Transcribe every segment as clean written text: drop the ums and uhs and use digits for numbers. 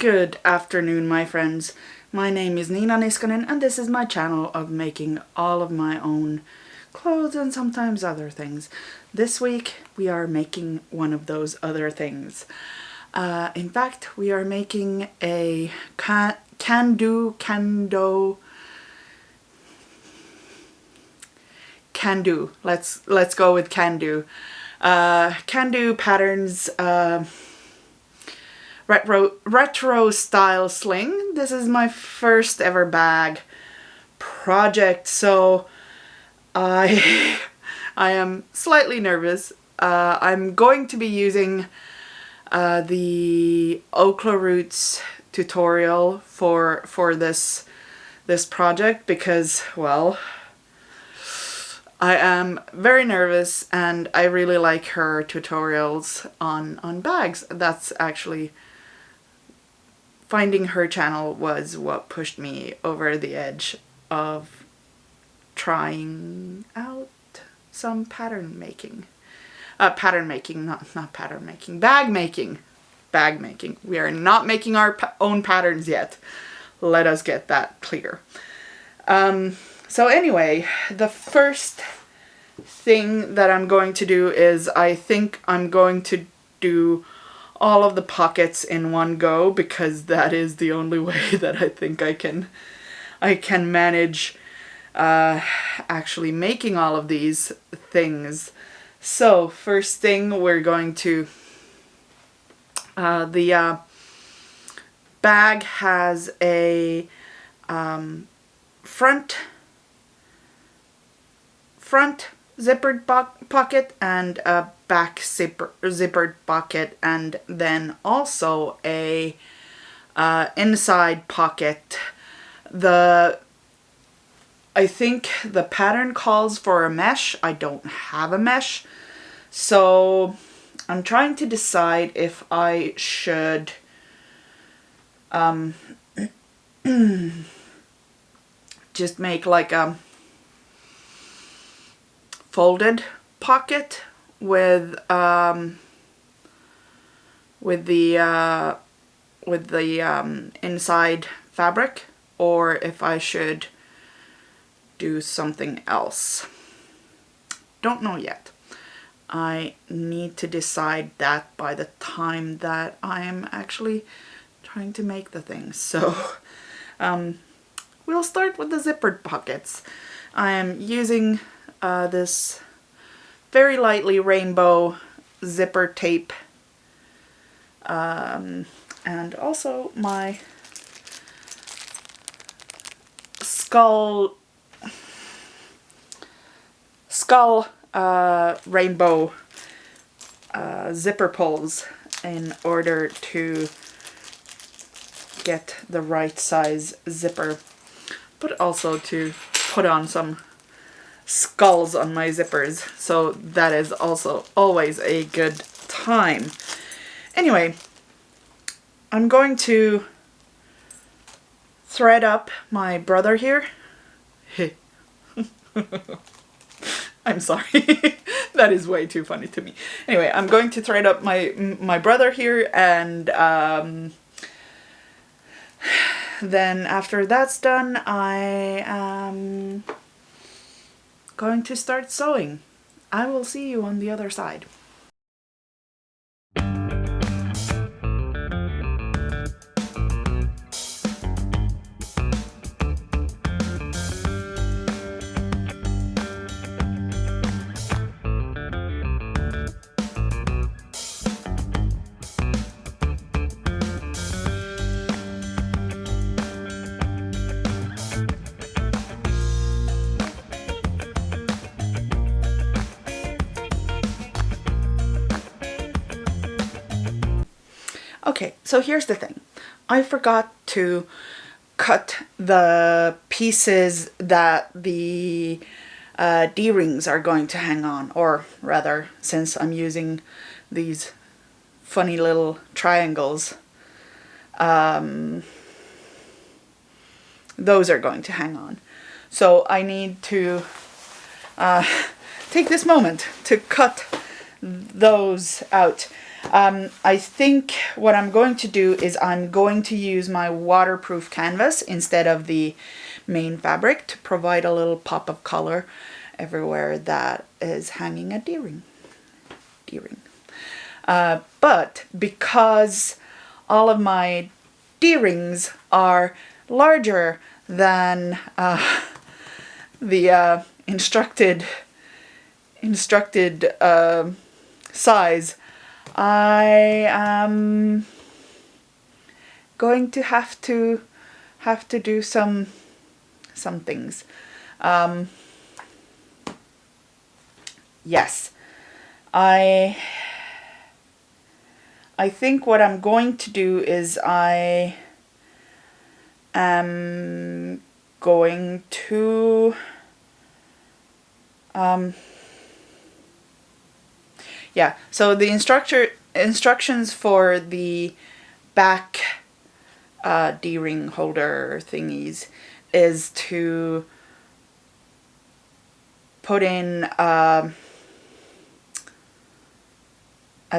Good afternoon, my friends. My name is Niskanen, and this is my channel of making all of my own clothes and sometimes other things. This week we are making one of those other things. In fact, we are making a Kandou Let's go with Kandou. Kandou patterns. Retro Style Sling. This is my first ever bag project, so I am slightly nervous. I'm going to be using the Oklaroot tutorial for this project because, well, I am very nervous and I really like her tutorials on bags. That's actually, finding her channel was what pushed me over the edge of trying out some bag making. We are not making our own patterns yet. Let us get that clear. So anyway, the first thing that I'm going to do is I think I'm going to do all of the pockets in one go because that is the only way that I think I can manage actually making all of these things. So first thing we're going to the bag has a front zippered pocket and a back zippered pocket, and then also a inside pocket. I think the pattern calls for a mesh. I don't have a mesh, so I'm trying to decide if I should just make like a folded pocket with the inside fabric, or if I should do something else. Don't know yet. I need to decide that by the time that I am actually trying to make the things. So we'll start with the zippered pockets. I am using this very lightly rainbow zipper tape, and also my skull rainbow zipper pulls in order to get the right size zipper, but also to put on some skulls on my zippers, so that is also always a good time. Anyway, I'm going to thread up my brother here. I'm sorry. That is way too funny to me. Anyway, I'm going to thread up my brother here, and then after that's done, I am going to start sewing. I will see you on the other side. Okay, so here's the thing. I forgot to cut the pieces that the D-rings are going to hang on, or rather, since I'm using these funny little triangles, those are going to hang on. So I need to take this moment to cut those out. I think what I'm going to do is I'm going to use my waterproof canvas instead of the main fabric to provide a little pop of color everywhere that is hanging a D-ring. But because all of my D-rings are larger than the instructed size, I am going to have to do some things. Yes, I think what I'm going to do is I am going to yeah, so the instructions for the back D-ring holder thingies is to put in a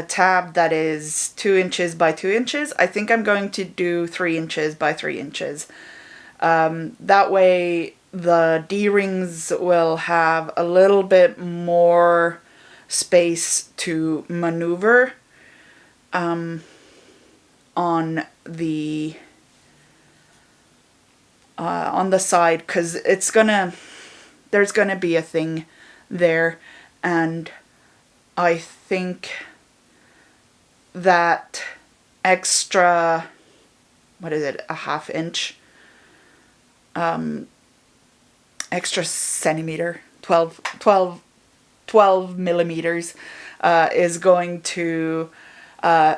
tab that is 2 inches by 2 inches. I think I'm going to do 3 inches by 3 inches. That way the D-rings will have a little bit more space to maneuver on the side, because there's gonna be a thing there, and I think that extra, what is it, a half inch, extra centimeter, 12 millimeters, is going to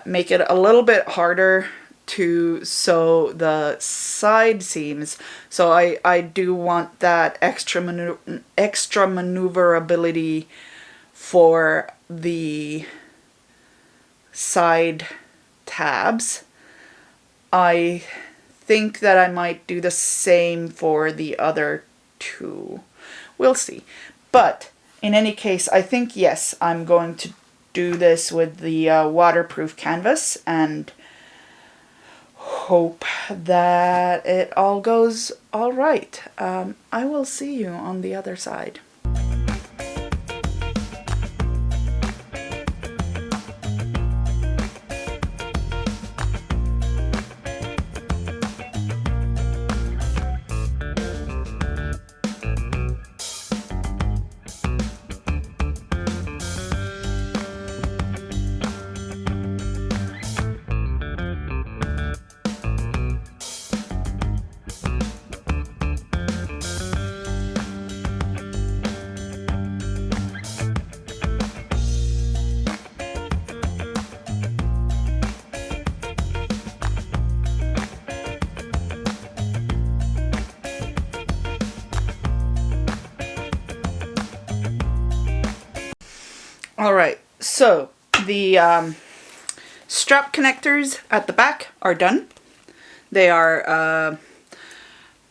make it a little bit harder to sew the side seams. So I do want that extra maneuverability for the side tabs. I think that I might do the same for the other two. We'll see. But in any case, I think, yes, I'm going to do this with the waterproof canvas and hope that it all goes all right. I will see you on the other side. Alright, so the strap connectors at the back are done. They are,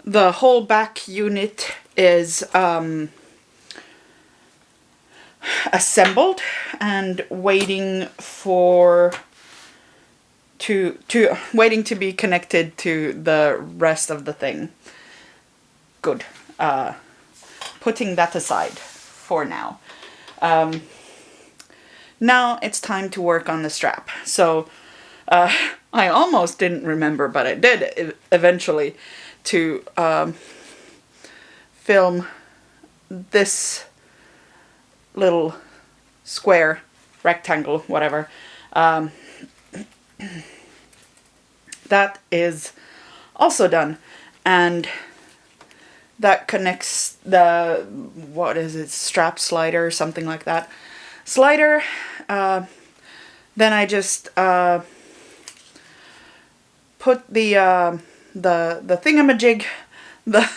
the whole back unit is assembled and waiting to be connected to the rest of the thing. Good. Putting that aside for now. Now it's time to work on the strap. So I almost didn't remember, but I did eventually, to film this little square, rectangle, whatever. That is also done, and that connects the, what is it, strap slider or something like that. Slider, then I just put the thingamajig, the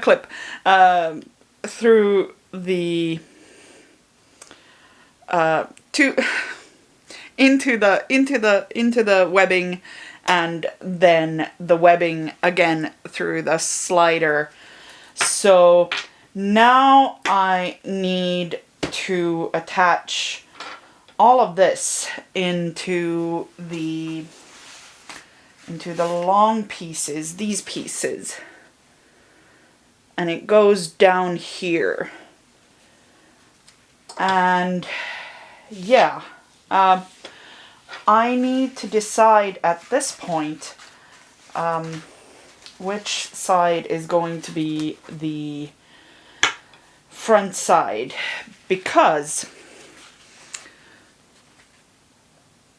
clip, through the into the webbing, and then the webbing again through the slider. So now I need to attach all of this into the long pieces, these pieces. And it goes down here. And yeah, I need to decide at this point which side is going to be the front side, because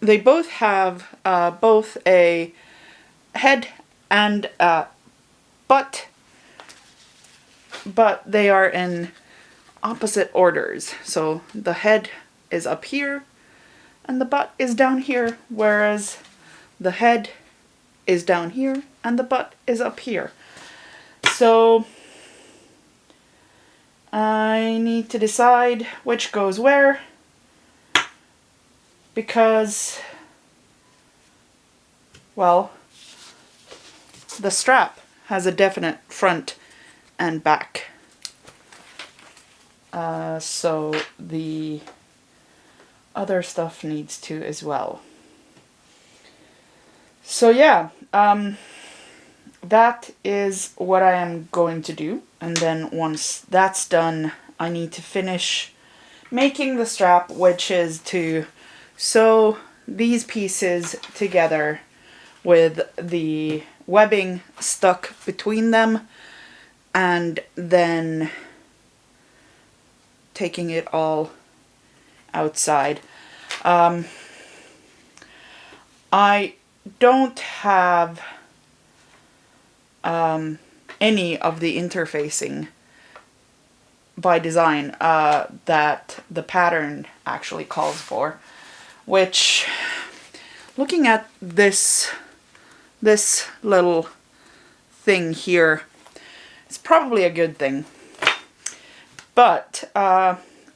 they both have both a head and a butt, but they are in opposite orders. So the head is up here and the butt is down here, whereas the head is down here and the butt is up here. So I need to decide which goes where, because, well, the strap has a definite front and back. So the other stuff needs to as well. So yeah, that is what I am going to do. And then once that's done, I need to finish making the strap, which is to sew these pieces together with the webbing stuck between them, and then taking it all outside. I don't have any of the interfacing by design that the pattern actually calls for, which, looking at this little thing here, it's probably a good thing. But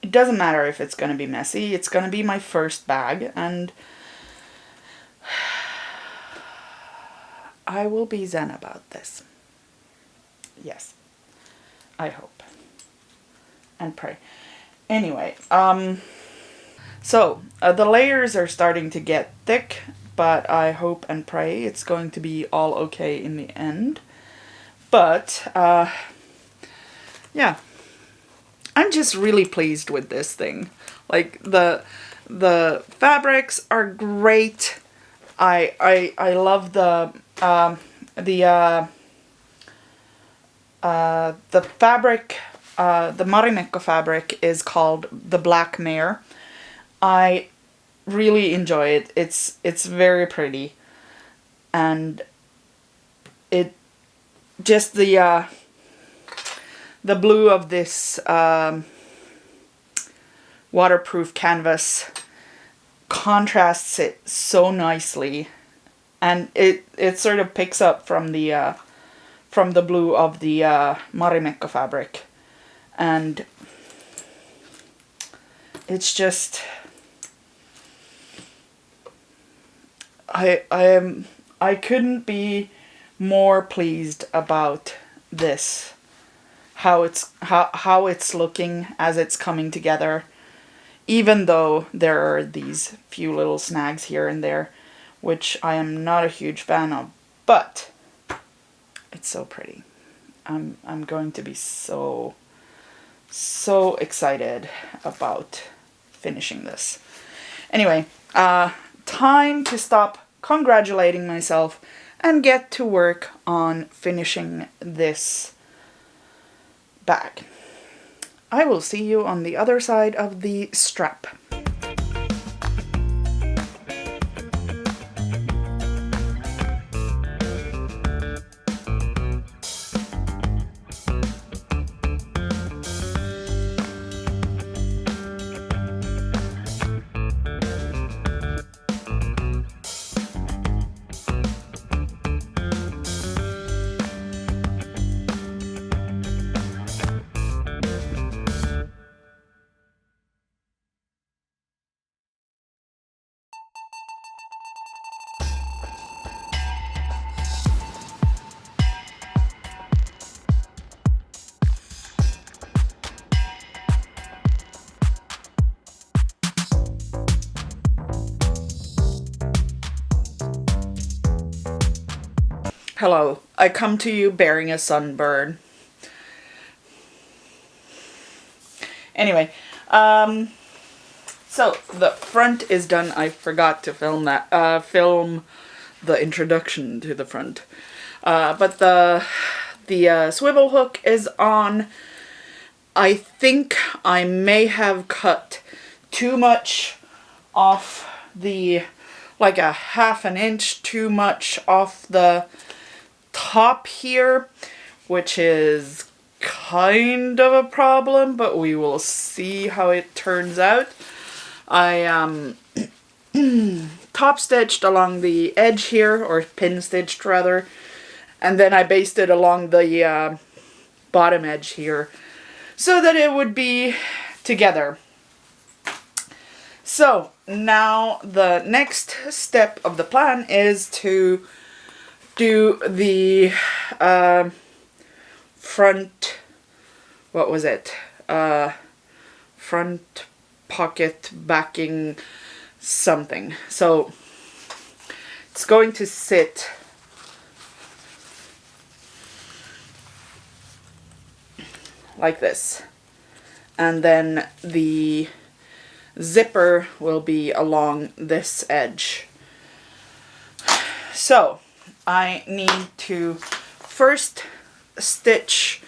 it doesn't matter if it's going to be messy. It's going to be my first bag, and I will be zen about this. Yes, I hope and pray. Anyway, so the layers are starting to get thick, but I hope and pray it's going to be all okay in the end. But yeah, I'm just really pleased with this thing. Like, the fabrics are great. I love the fabric. The Marimekko fabric is called the Black Mare. I really enjoy it. It's very pretty, and it just the blue of this waterproof canvas contrasts it so nicely, and it sort of picks up from the blue of the Marimekko fabric, and it's just I couldn't be more pleased about this, how it's looking as it's coming together, even though there are these few little snags here and there, which I am not a huge fan of, but it's so pretty. I'm going to be so excited about finishing this. Anyway, time to stop congratulating myself and get to work on finishing this bag. I will see you on the other side of the strap. Hello, I come to you bearing a sunburn. Anyway, so the front is done. I forgot to film that, film the introduction to the front. But the swivel hook is on. I think I may have cut too much off the, like a half an inch too much off the top here, which is kind of a problem, but we will see how it turns out. I top stitched along the edge here, or pin stitched rather, and then I basted along the bottom edge here so that it would be together. So now the next step of the plan is to do the front, what was it? Front pocket backing something. So it's going to sit like this, and then the zipper will be along this edge. So I need to first stitch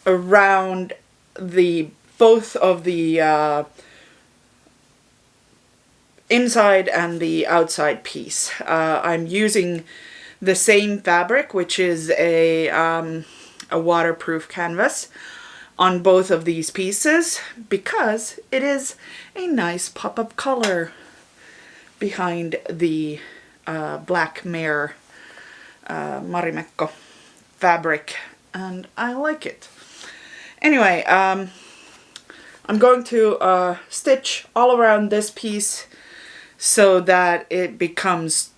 around the both of the inside and the outside piece. I'm using the same fabric, which is a waterproof canvas, on both of these pieces because it is a nice pop-up color behind the black mare Marimekko fabric, and I like it. Anyway, I'm going to stitch all around this piece so that it becomes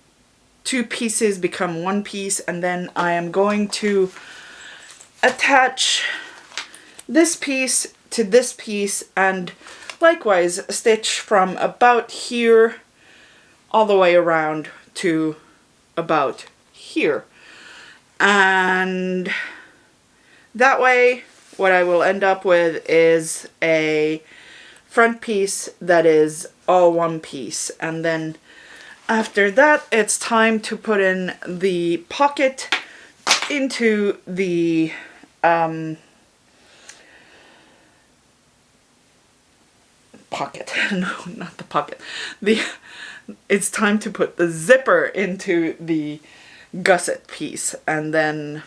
two pieces become one piece, and then I am going to attach this piece to this piece and likewise stitch from about here all the way around to about here. And that way what I will end up with is a front piece that is all one piece, and then after that it's time to put in the pocket into the pocket. No, not the pocket. It's time to put the zipper into the gusset piece and then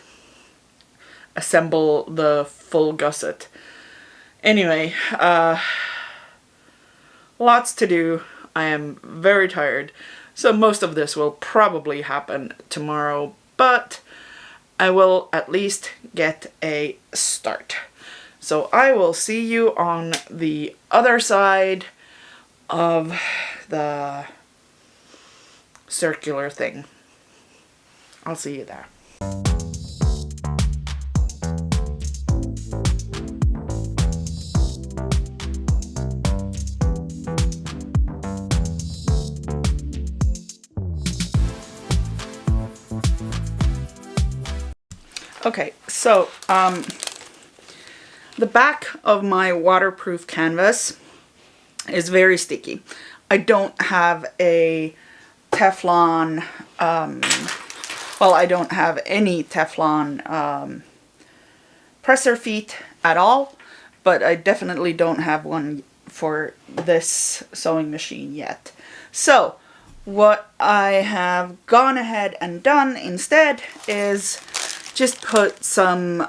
assemble the full gusset. Anyway, lots to do. I am very tired, so most of this will probably happen tomorrow, but I will at least get a start. So I will see you on the other side of the circular thing. I'll see you there. Okay, so the back of my waterproof canvas is very sticky. I don't have a Teflon, well, I don't have any Teflon presser feet at all, but I definitely don't have one for this sewing machine yet. So what I have gone ahead and done instead is just put some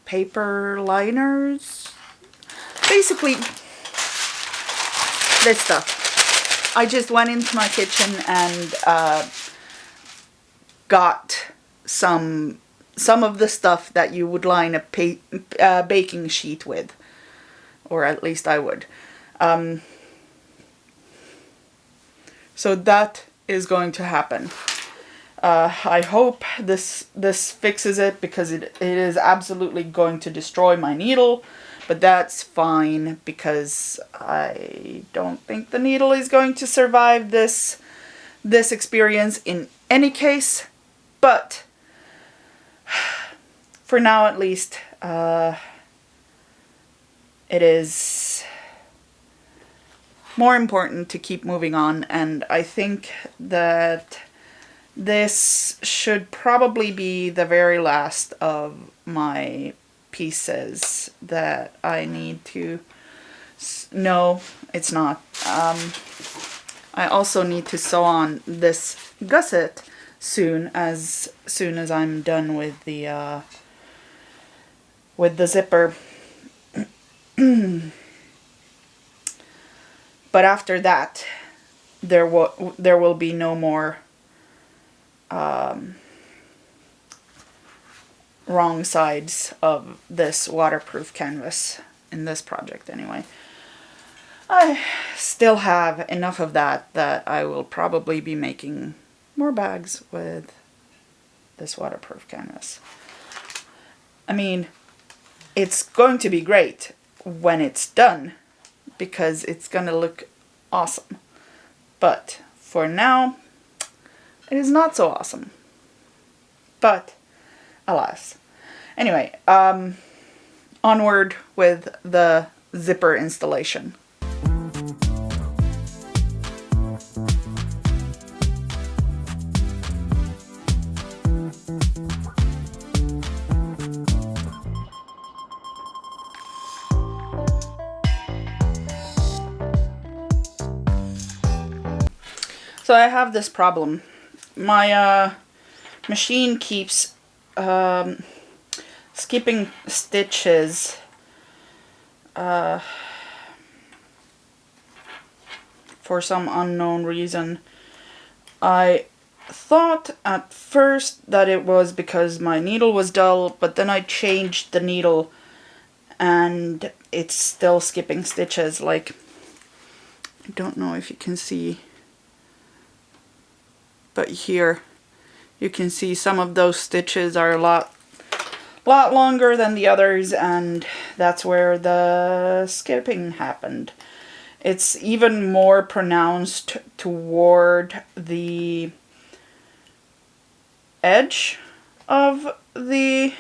paper liners, basically this stuff. I just went into my kitchen and got some of the stuff that you would line a baking sheet with, or at least I would. So that is going to happen. I hope this fixes it, because it is absolutely going to destroy my needle, but that's fine because I don't think the needle is going to survive this experience in any case. But for now at least, it is more important to keep moving on, and I think that this should probably be the very last of my pieces that I need to... No, it's not. I also need to sew on this gusset soon as I'm done with the zipper. But after that, there will be no more wrong sides of this waterproof canvas in this project anyway. I still have enough of that I will probably be making more bags with this waterproof canvas. I mean, it's going to be great when it's done because it's gonna look awesome. But for now, it is not so awesome. But alas. Anyway, onward with the zipper installation. So I have this problem. My machine keeps skipping stitches for some unknown reason. I thought at first that it was because my needle was dull, but then I changed the needle and it's still skipping stitches. Like, I don't know if you can see, but here you can see some of those stitches are a lot longer than the others, and that's where the skipping happened. It's even more pronounced toward the edge of the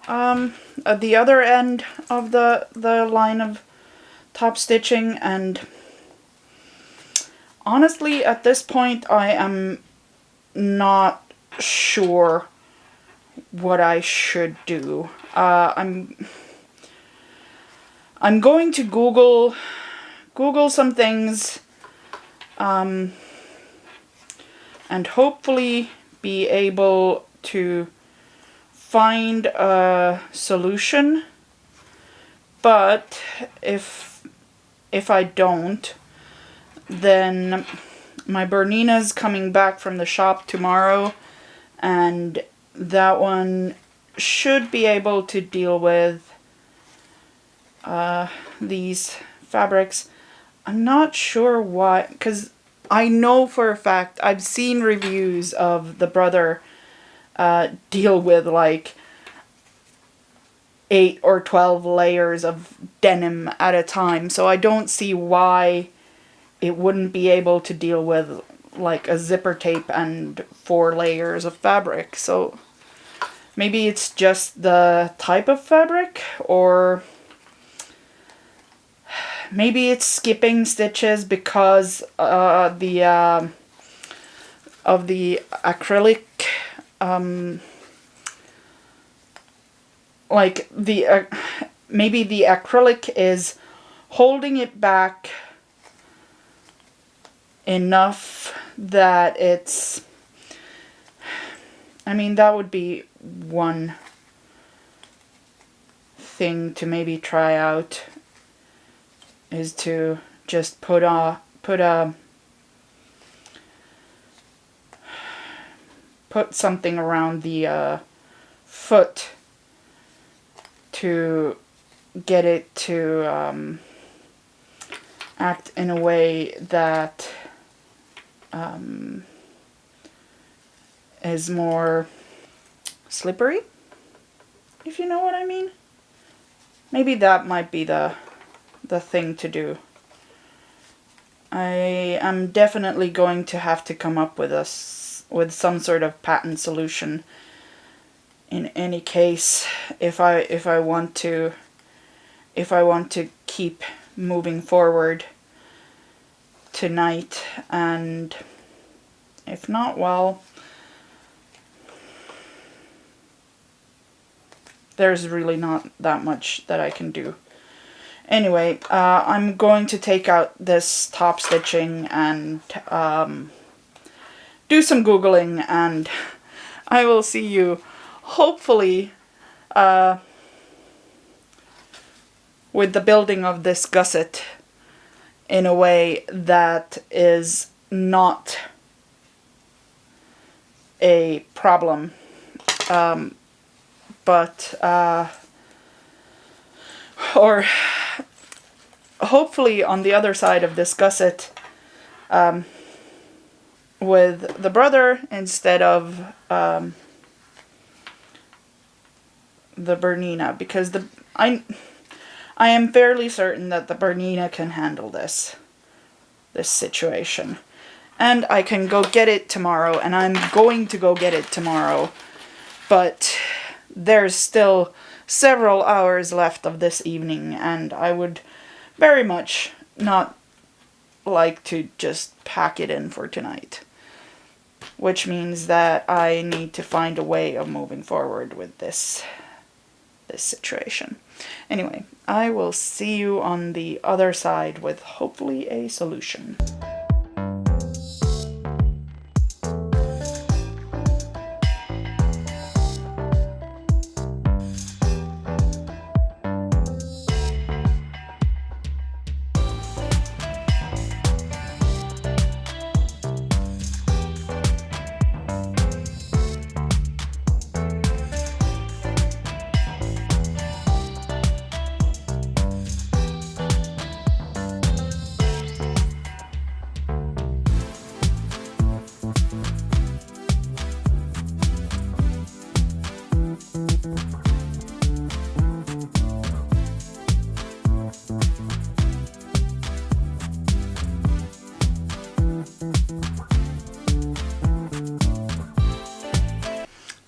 at the other end of the line of top stitching, and honestly at this point I am not sure what I should do. I'm going to Google some things and hopefully be able to find a solution. But if I don't, then my Bernina's coming back from the shop tomorrow, and that one should be able to deal with these fabrics. I'm not sure why, because I know for a fact I've seen reviews of the Brother deal with like 8 or 12 layers of denim at a time, so I don't see why it wouldn't be able to deal with like a zipper tape and 4 layers of fabric. So maybe it's just the type of fabric, or maybe it's skipping stitches because of the acrylic, like the maybe the acrylic is holding it back enough that it's, I mean, that would be one thing to maybe try out, is to just put something around the foot to get it to act in a way that is more slippery, if you know what I mean. Maybe that might be the thing to do. I am definitely going to have to come up with some sort of patent solution in any case, if I want to keep moving forward tonight, and if not, well, there's really not that much that I can do. Anyway, I'm going to take out this top stitching and do some Googling, and I will see you hopefully with the building of this gusset in a way that is not a problem. Or hopefully on the other side of this gusset, with the brother instead of the Bernina, because I am fairly certain that the Bernina can handle this situation. And I can go get it tomorrow, and I'm going to go get it tomorrow. But there's still several hours left of this evening, and I would very much not like to just pack it in for tonight. Which means that I need to find a way of moving forward with this situation. Anyway, I will see you on the other side with hopefully a solution.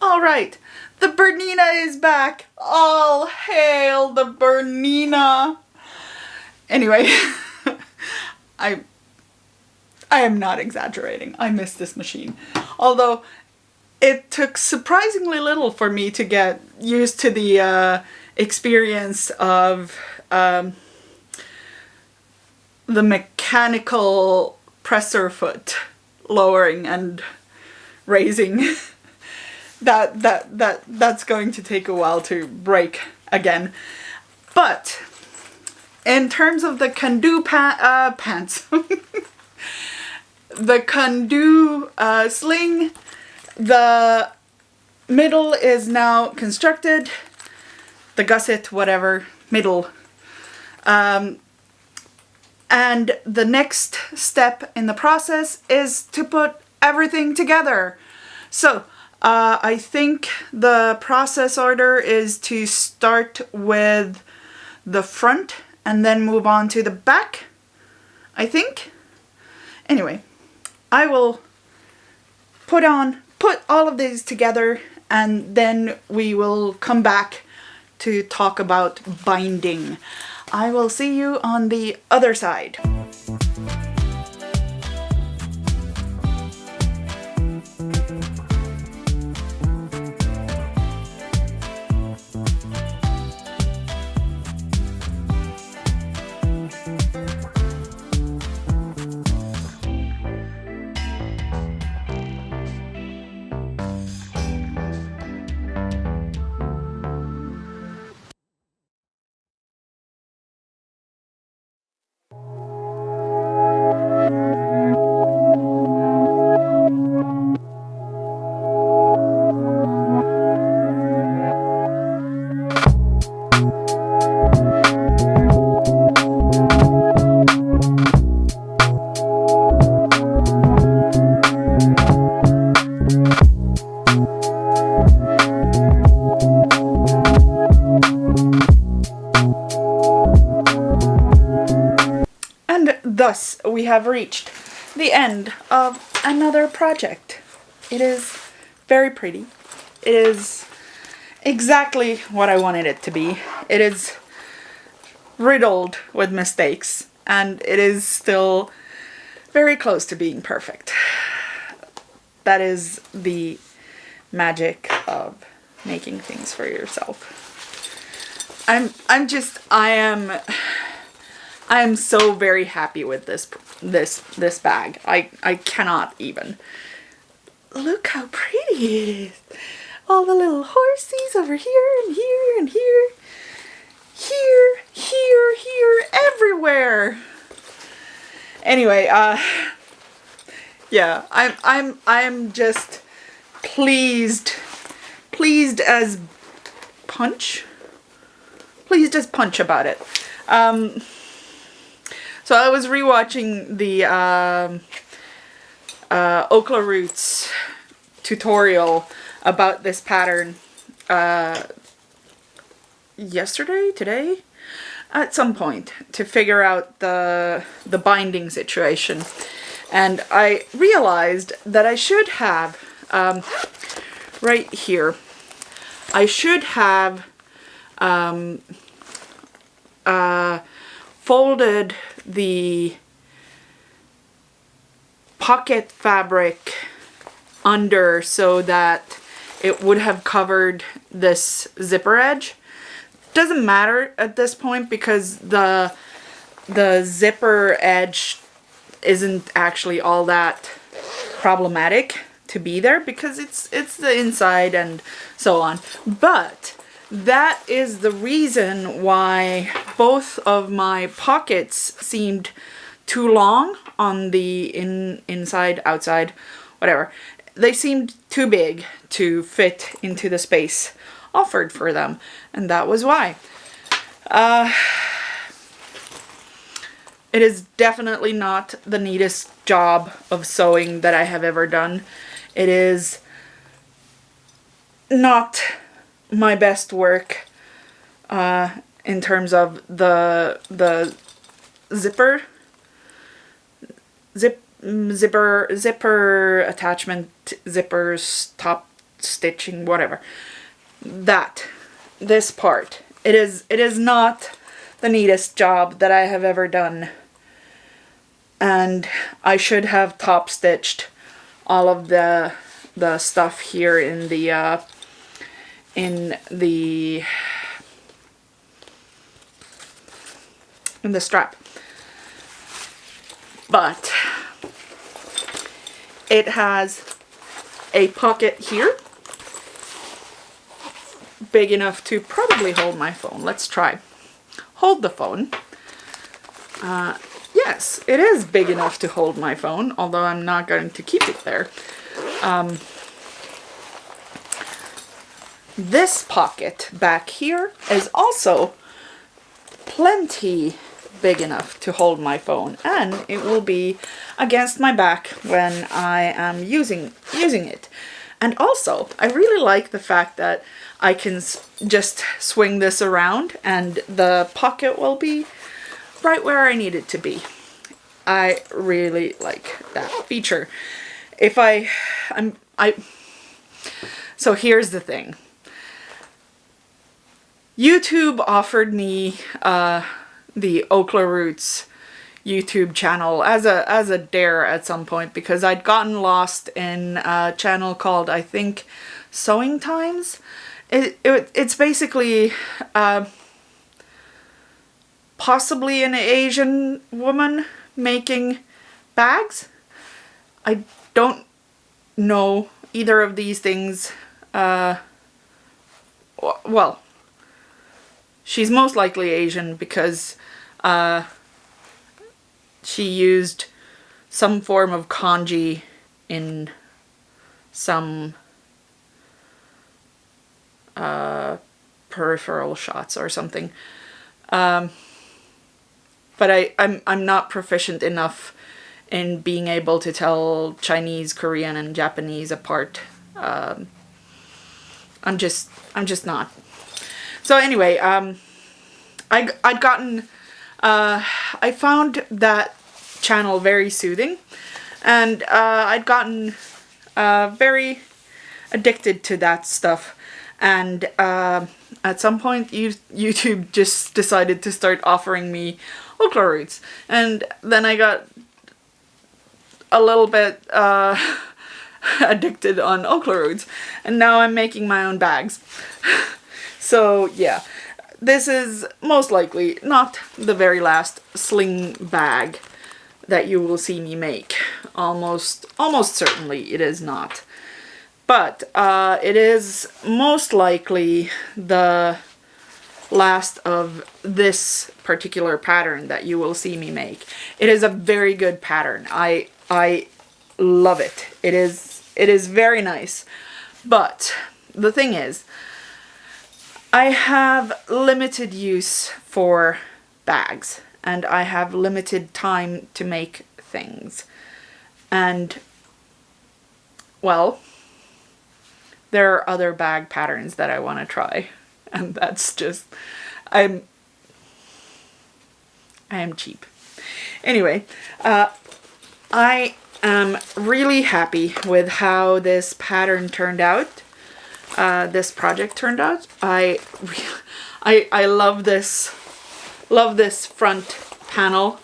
Alright, the Bernina is back. All hail the Bernina. Anyway, I am not exaggerating. I miss this machine. Although it took surprisingly little for me to get used to the experience of the mechanical presser foot lowering and raising. That's going to take a while to break again. But in terms of the Kandou pants, the Kandou sling, the middle is now constructed. The gusset, whatever, middle. And the next step in the process is to put everything together. So I think the process order is to start with the front and then move on to the back, I think. Anyway, I will put all of these together, and then we will come back to talk about binding. I will see you on the other side. Thus, we have reached the end of another project. It is very pretty. It is exactly what I wanted it to be. It is riddled with mistakes, and it is still very close to being perfect. That is the magic of making things for yourself. I am so very happy with this bag. I cannot even. Look how pretty it is. All the little horsies over here and here and here. Here, everywhere. Anyway, yeah, I'm just pleased as punch. Pleased as punch about it. So I was rewatching the Oklaroot tutorial about this pattern today, at some point, to figure out the binding situation. And I realized that I should have, right here, I should have folded the pocket fabric under so that it would have covered this zipper edge. Doesn't matter at this point because the zipper edge isn't actually all that problematic to be there because it's the inside and so on. But that is the reason why both of my pockets seemed too long on the inside, outside, whatever. They seemed too big to fit into the space offered for them, and that was why. It is definitely not the neatest job of sewing that I have ever done. It is not my best work in terms of the zipper attachment, zippers, top stitching, whatever. This part. It is not the neatest job that I have ever done. And I should have top stitched all of the stuff here in the strap. But it has a pocket here big enough to probably hold my phone. Let's try. Hold the phone. Yes, it is big enough to hold my phone, although I'm not going to keep it there. This pocket back here is also plenty big enough to hold my phone, and it will be against my back when I am using it. And also, I really like the fact that I can just swing this around and the pocket will be right where I need it to be. I really like that feature. So here's the thing. YouTube offered me the Oklaroot's YouTube channel as a dare at some point because I'd gotten lost in a channel called, I think, Sewing Times. It's basically possibly an Asian woman making bags. I don't know either of these things. Well, she's most likely Asian because she used some form of kanji in some peripheral shots or something. But I'm not proficient enough in being able to tell Chinese, Korean, and Japanese apart. I'm just not. So anyway, I'd gotten, I found that channel very soothing, and I'd gotten very addicted to that stuff, And at some point YouTube just decided to start offering me Oklaroot, and then I got a little bit addicted on Oklaroot, and now I'm making my own bags. So yeah, this is most likely not the very last sling bag that you will see me make. Almost certainly it is not. But it is most likely the last of this particular pattern that you will see me make. It is a very good pattern. I love it. It is very nice. But the thing is, I have limited use for bags, and I have limited time to make things. And, well, there are other bag patterns that I want to try. And that's just, I am cheap. Anyway, I am really happy with how this pattern turned out. This project turned out. I love this front panel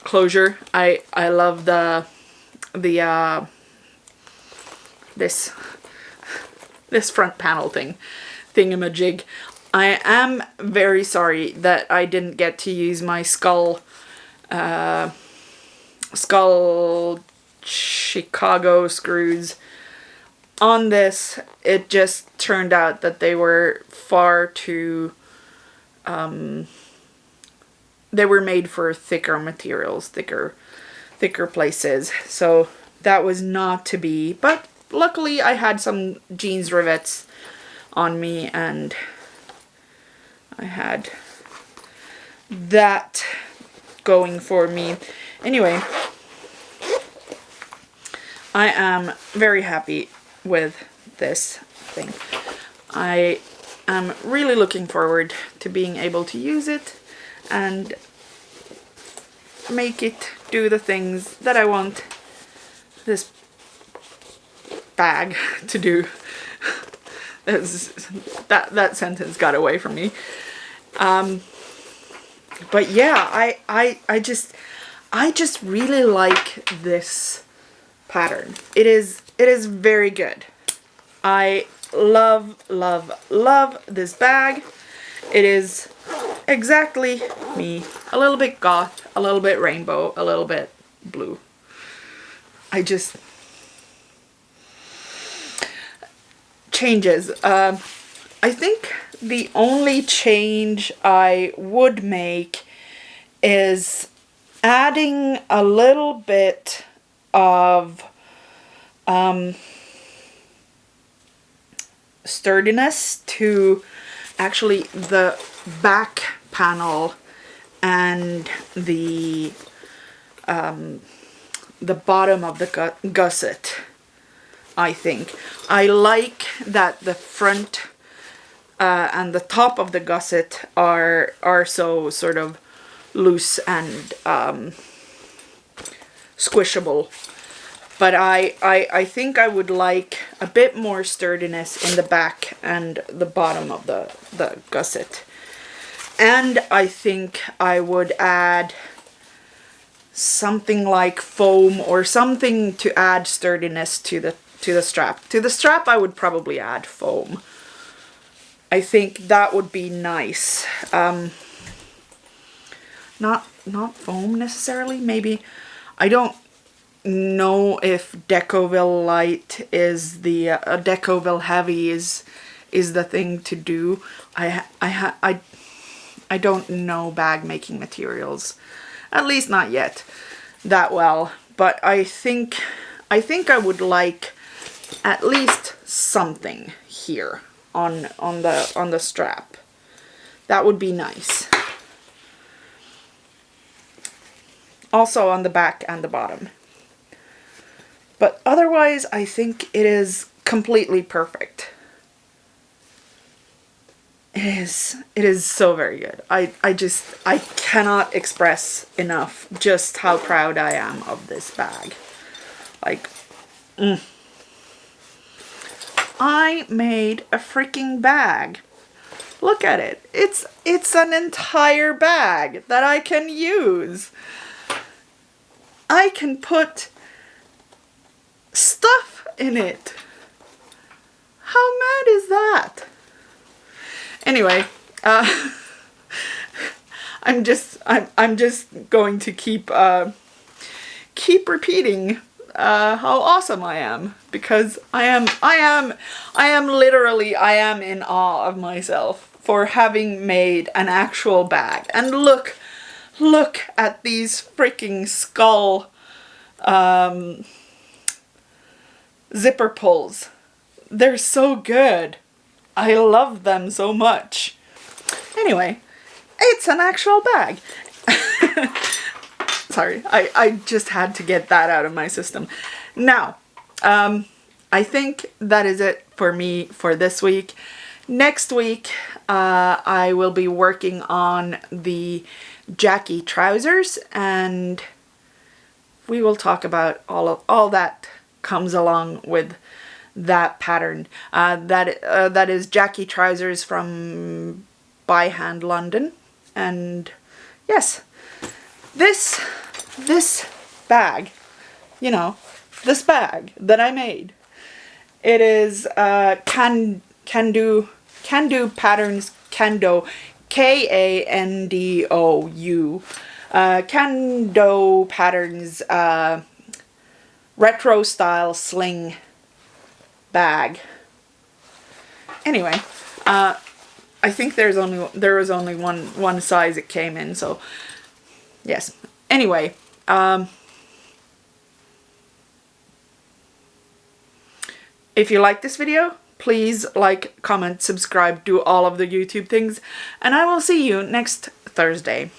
closure. I love this front panel thingamajig. I am very sorry that I didn't get to use my skull Chicago screws on this. It just turned out that they were far too they were made for thicker materials, thicker places, so that was not to be. But luckily I had some jeans rivets on me, and I had that going for me. Anyway, I am very happy with this thing. I am really looking forward to being able to use it and make it do the things that I want this bag to do. That sentence got away from me. But yeah, I just really like this pattern. It is very good. I love this bag. It is exactly me. A little bit goth, a little bit rainbow, a little bit blue. Changes. I think the only change I would make is adding a little bit of sturdiness to actually the back panel and the bottom of the gusset. I think I like that the front and the top of the gusset are so sort of loose and squishable. But I think I would like a bit more sturdiness in the back and the bottom of the gusset. And I think I would add something like foam or something to add sturdiness to the strap. To the strap I would probably add foam. I think that would be nice. Not foam necessarily, maybe. I don't know if Decoville Light is the Decoville Heavy is the thing to do. I don't know bag making materials, at least not yet, that well. But I think I would like at least something here on the strap. That would be nice. Also on the back and the bottom. But otherwise, I think it is completely perfect. It is so very good. I cannot express enough just how proud I am of this bag. Like, I made a freaking bag. Look at it. It's an entire bag that I can use. I can put stuff in it. How mad is that? Anyway, I'm just going to keep repeating how awesome I am, because I am literally in awe of myself for having made an actual bag. And look at these freaking skull zipper pulls. They're so good. I love them so much. Anyway, it's an actual bag. Sorry, I just had to get that out of my system. Now, I think that is it for me for this week. Next week, I will be working on the Jackie trousers, and we will talk about all that comes along with that pattern. That is Jackie trousers from By Hand London. And yes, this bag, you know, this bag that I made, it is Kandou Patterns, Kandou, Kandou, Kandou Patterns Retro Style Sling bag. Anyway, I think there was only one size it came in, so yes. Anyway, if you like this video, please like, comment, subscribe, do all of the YouTube things, and I will see you next Thursday.